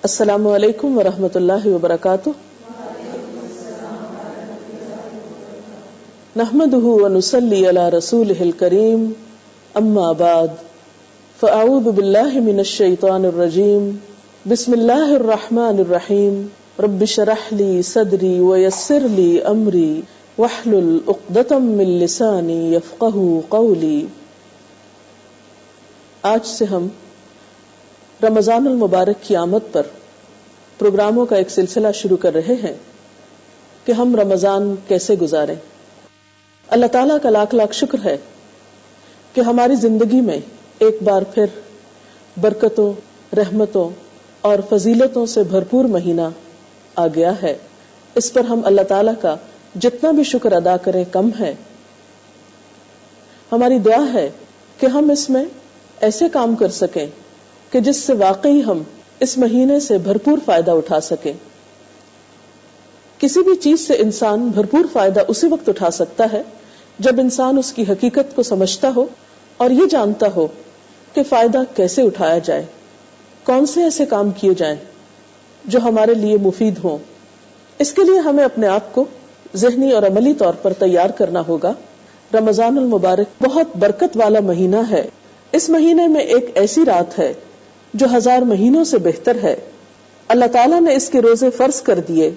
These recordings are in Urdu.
السلام علیکم ورحمۃ اللہ وبرکاتہ. نحمده ونصلي على رسوله الكريم اما بعد فاعوذ باللہ من الشیطان الرجیم. بسم اللہ الرحمن الرحیم. رب اشرح لي صدری ويسر لي امری واحلل عقدۃ من لسانی یفقهوا قولی. آج سے ہم رمضان المبارک کی آمد پر پروگراموں کا ایک سلسلہ شروع کر رہے ہیں کہ ہم رمضان کیسے گزاریں. اللہ تعالیٰ کا لاکھ لاکھ شکر ہے کہ ہماری زندگی میں ایک بار پھر برکتوں، رحمتوں اور فضیلتوں سے بھرپور مہینہ آ گیا ہے. اس پر ہم اللہ تعالیٰ کا جتنا بھی شکر ادا کریں کم ہے. ہماری دعا ہے کہ ہم اس میں ایسے کام کر سکیں کہ جس سے واقعی ہم اس مہینے سے بھرپور فائدہ اٹھا سکیں. کسی بھی چیز سے انسان بھرپور فائدہ اسی وقت اٹھا سکتا ہے جب انسان اس کی حقیقت کو سمجھتا ہو اور یہ جانتا ہو کہ فائدہ کیسے اٹھایا جائے، کون سے ایسے کام کیے جائیں جو ہمارے لیے مفید ہوں. اس کے لیے ہمیں اپنے آپ کو ذہنی اور عملی طور پر تیار کرنا ہوگا. رمضان المبارک بہت برکت والا مہینہ ہے. اس مہینے میں ایک ایسی رات ہے جو 1000 مہینوں سے بہتر ہے. اللہ تعالیٰ نے اس کے روزے فرض کر دیے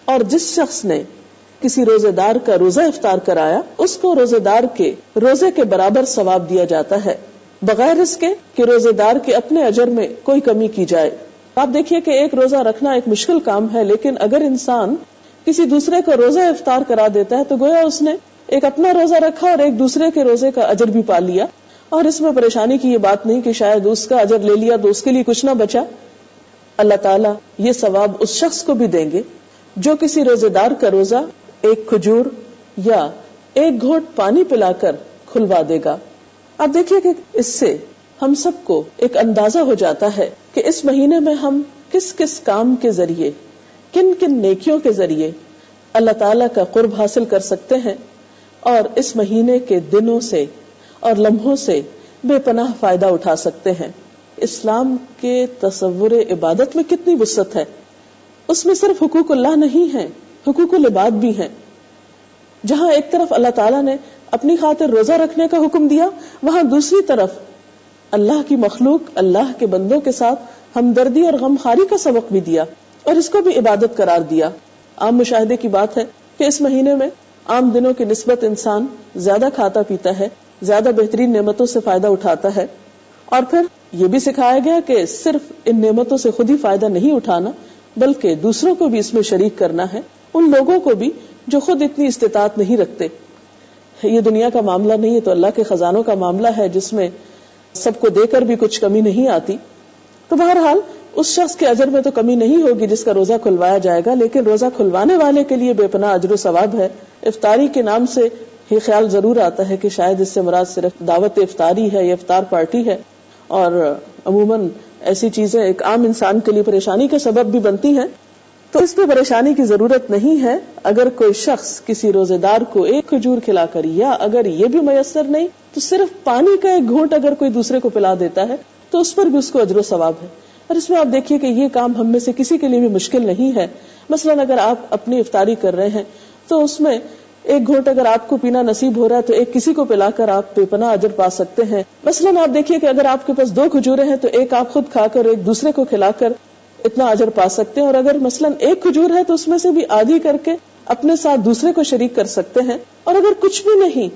اور جس شخص نے کسی روزے دار کا روزہ افطار کرایا اس کو روزے دار کے روزے کے برابر ثواب دیا جاتا ہے، بغیر اس کے کہ روزے دار کے اپنے اجر میں کوئی کمی کی جائے. آپ دیکھیے کہ ایک روزہ رکھنا ایک مشکل کام ہے، لیکن اگر انسان کسی دوسرے کو روزہ افطار کرا دیتا ہے تو گویا اس نے ایک اپنا روزہ رکھا اور ایک دوسرے کے روزے کا اجر بھی پا لیا. اور اس میں پریشانی کی یہ بات نہیں کہ شاید اس کا اجر لے لیا تو اس کے لیے کچھ نہ بچا. اللہ تعالیٰ یہ ثواب اس شخص کو بھی دیں گے جو کسی روزے دار کا روزہ ایک کھجور یا ایک گھونٹ پانی پلا کر کھلوا دے گا. آپ دیکھیے کہ اس سے ہم سب کو ایک اندازہ ہو جاتا ہے کہ اس مہینے میں ہم کس کس کام کے ذریعے، کن کن نیکیوں کے ذریعے اللہ تعالیٰ کا قرب حاصل کر سکتے ہیں اور اس مہینے کے دنوں سے اور لمحوں سے بے پناہ فائدہ اٹھا سکتے ہیں. اسلام کے تصور عبادت میں کتنی وسعت ہے. اس میں صرف حقوق اللہ نہیں ہیں، حقوق العباد بھی ہیں. جہاں ایک طرف اللہ تعالیٰ نے اپنی خاطر روزہ رکھنے کا حکم دیا، وہاں دوسری طرف اللہ کی مخلوق، اللہ کے بندوں کے ساتھ ہمدردی اور غمخواری کا سبق بھی دیا اور اس کو بھی عبادت قرار دیا. عام مشاہدے کی بات ہے کہ اس مہینے میں عام دنوں کی نسبت انسان زیادہ کھاتا پیتا ہے، زیادہ بہترین نعمتوں سے فائدہ اٹھاتا ہے. اور پھر یہ بھی سکھایا گیا کہ صرف ان نعمتوں سے خود ہی فائدہ نہیں اٹھانا بلکہ دوسروں کو بھی اس میں شریک کرنا ہے، ان لوگوں کو بھی جو خود اتنی استطاعت نہیں رکھتے. یہ دنیا کا معاملہ نہیں ہے تو اللہ کے خزانوں کا معاملہ ہے جس میں سب کو دے کر بھی کچھ کمی نہیں آتی. تو بہرحال اس شخص کے اجر میں تو کمی نہیں ہوگی جس کا روزہ کھلوایا جائے گا، لیکن روزہ کھلوانے والے کے لیے بے پناہ اجر و ثواب ہے. افطاری کے نام سے یہ خیال ضرور آتا ہے کہ شاید اس سے مراد صرف دعوت افطاری ہے یا افطار پارٹی ہے، اور عموماً ایسی چیزیں ایک عام انسان کے لیے پریشانی کا سبب بھی بنتی ہیں. تو اس پہ پریشانی کی ضرورت نہیں ہے. اگر کوئی شخص کسی روزے دار کو ایک کھجور کھلا کر، یا اگر یہ بھی میسر نہیں تو صرف پانی کا ایک گھونٹ اگر کوئی دوسرے کو پلا دیتا ہے تو اس پر بھی اس کو اجر و ثواب ہے. اور اس میں آپ دیکھیے کہ یہ کام ہم میں سے کسی کے لیے بھی مشکل نہیں ہے. مثلاً اگر آپ اپنی افطاری کر رہے ہیں تو اس میں ایک گھونٹ اگر آپ کو پینا نصیب ہو رہا ہے تو ایک کسی کو پلا کر آپ بے پناہ اجر پا سکتے ہیں. مثلاً آپ دیکھیے کہ اگر آپ کے پاس 2 کھجوریں ہیں تو ایک آپ خود کھا کر ایک دوسرے کو کھلا کر اتنا اجر پا سکتے ہیں. اور اگر مثلاً ایک کھجور ہے تو اس میں سے بھی آدھی کر کے اپنے ساتھ دوسرے کو شریک کر سکتے ہیں. اور اگر کچھ بھی نہیں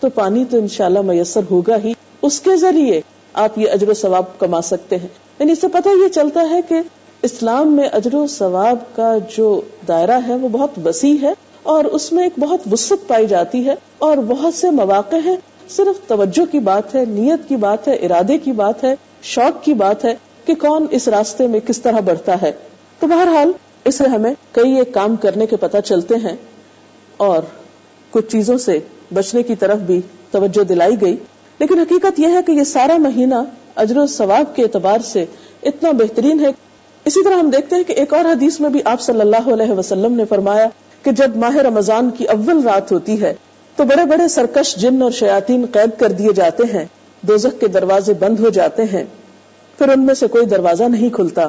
تو پانی تو انشاءاللہ میسر ہوگا ہی، اس کے ذریعے آپ یہ اجر و ثواب کما سکتے ہیں. یعنی اس سے پتہ یہ چلتا ہے کہ اسلام میں اجر و ثواب کا جو دائرہ ہے وہ بہت وسیع ہے اور اس میں ایک بہت وسعت پائی جاتی ہے اور بہت سے مواقع ہیں. صرف توجہ کی بات ہے، نیت کی بات ہے، ارادے کی بات ہے، شوق کی بات ہے کہ کون اس راستے میں کس طرح بڑھتا ہے. تو بہرحال اس سے ہمیں کئی ایک کام کرنے کے پتہ چلتے ہیں اور کچھ چیزوں سے بچنے کی طرف بھی توجہ دلائی گئی. لیکن حقیقت یہ ہے کہ یہ سارا مہینہ اجر و ثواب کے اعتبار سے اتنا بہترین ہے. اسی طرح ہم دیکھتے ہیں کہ ایک اور حدیث میں بھی آپ صلی اللہ علیہ وسلم نے فرمایا کہ جب ماہ رمضان کی اول رات ہوتی ہے تو بڑے بڑے سرکش جن اور شیاطین قید کر دیے جاتے ہیں، دوزخ کے دروازے بند ہو جاتے ہیں، پھر ان میں سے کوئی دروازہ نہیں کھلتا